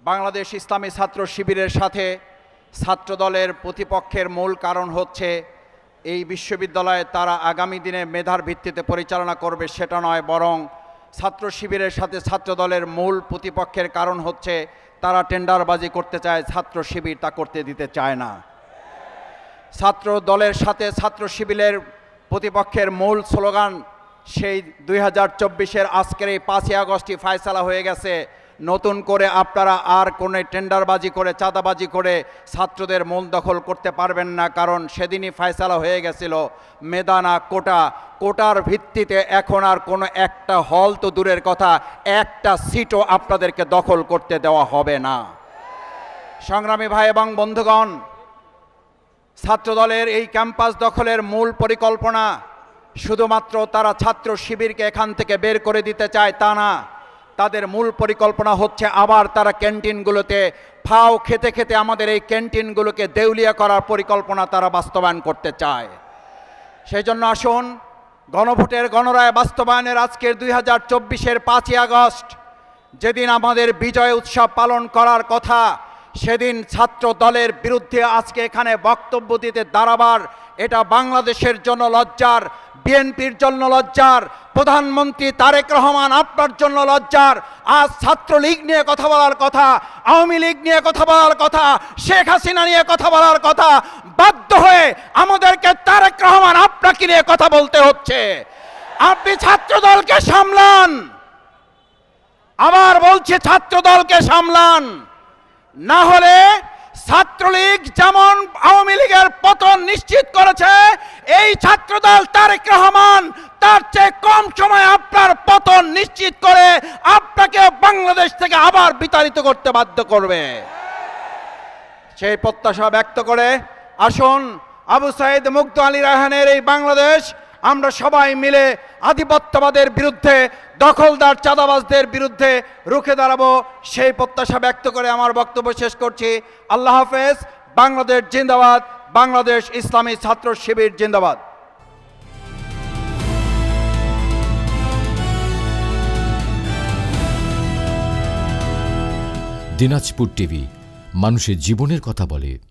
বাংলাদেশ ইসলামী ছাত্র শিবিরের সাথে ছাত্রদলের প্রতিপক্ষের মূল কারণ হচ্ছে এই বিশ্ববিদ্যালয়ে তারা আগামী দিনে মেধার ভিত্তিতে পরিচালনা করবে সেটা নয়, বরং ছাত্র শিবিরের সাথে ছাত্রদলের মূল প্রতিপক্ষের কারণ হচ্ছে তারা টেন্ডারবাজি করতে চায়, ছাত্র শিবির তা করতে দিতে চায় না। ছাত্র দলের সাথে ছাত্র শিবিরের প্রতিপক্ষের মূল স্লোগান সেই 2024-এর আজকের এই 5ই আগস্টই ফয়সালা হয়ে গেছে। নতুন করে আপনারা আর কোনো টেন্ডারবাজি করে চাঁদাবাজি করে ছাত্রদের মূল দখল করতে পারবেন না, কারণ সেদিনই ফয়সালা হয়ে গেছিল মেধা না কোটা। কোটার ভিত্তিতে এখন আর কোনো একটা হল তো দূরের কথা, একটা সিটও আপনাদেরকে দখল করতে দেওয়া হবে না। সংগ্রামী ভাই এবং বন্ধুগণ, ছাত্রদলের এই ক্যাম্পাস দখলের মূল পরিকল্পনা শুধুমাত্র তারা ছাত্র শিবিরকে এখান থেকে বের করে দিতে চায় তা না, তাদের মূল পরিকল্পনা হচ্ছে আবার তারা ক্যান্টিনগুলোতে ফাও খেতে খেতে আমাদের এই ক্যান্টিনগুলোকে দেউলিয়া করার পরিকল্পনা তারা বাস্তবায়ন করতে চায়। সেই জন্য আসুন গণভোটের গণরায় বাস্তবায়নের আজকের 2024-এর 5ই আগস্ট যেদিন আমাদের বিজয় উৎসব পালন করার কথা, সেদিন ছাত্র দলের বিরুদ্ধে আজকে এখানে বক্তব্য দিতে দাঁড়াবার এটা বাংলাদেশের জন্য লজ্জার, বিএনপির জন্য লজ্জার, প্রধানমন্ত্রী তারেক রহমান আপনার জন্য লজ্জার। আজ ছাত্রলীগ নিয়ে কথা বলার কথা, আওয়ামী লীগ নিয়ে কথা বলার কথা, শেখ হাসিনা নিয়ে কথা বলার কথা, বাধ্য হয়ে আমাদেরকে তারেক রহমান আপনাকে নিয়ে কথা বলতে হচ্ছে। আপনি ছাত্রদলকে সামলান, আবার বলছি ছাত্রদলকে সামলান, না হলে ছাত্রলীগ যেমন আওয়ামী লীগের পতন নিশ্চিত করেছে, এই ছাত্রদল তারেক রহমান তার চেয়ে কম সময়ে আপনার পতন নিশ্চিত করে আপনাকে বাংলাদেশ থেকে আবার বিতাড়িত করতে বাধ্য করবে। সেই প্রত্যাশা ব্যক্ত করে আসুন আবু সাইদ মুগ্ধ আলী রায়হানের এই বাংলাদেশ আমরা সবাই মিলে আধিপত্যবাদের বিরুদ্ধে, দখলদার চাঁদাবাজদের বিরুদ্ধে রুখে দাঁড়াবো, সেই প্রত্যাশা ব্যক্ত করে আমার বক্তব্য শেষ করছি। আল্লাহ হাফেজ। বাংলাদেশ জিন্দাবাদ, বাংলাদেশ ইসলামী ছাত্র শিবির জিন্দাবাদ। দিনাজপুর টিভি, মানুষের জীবনের কথা বলে।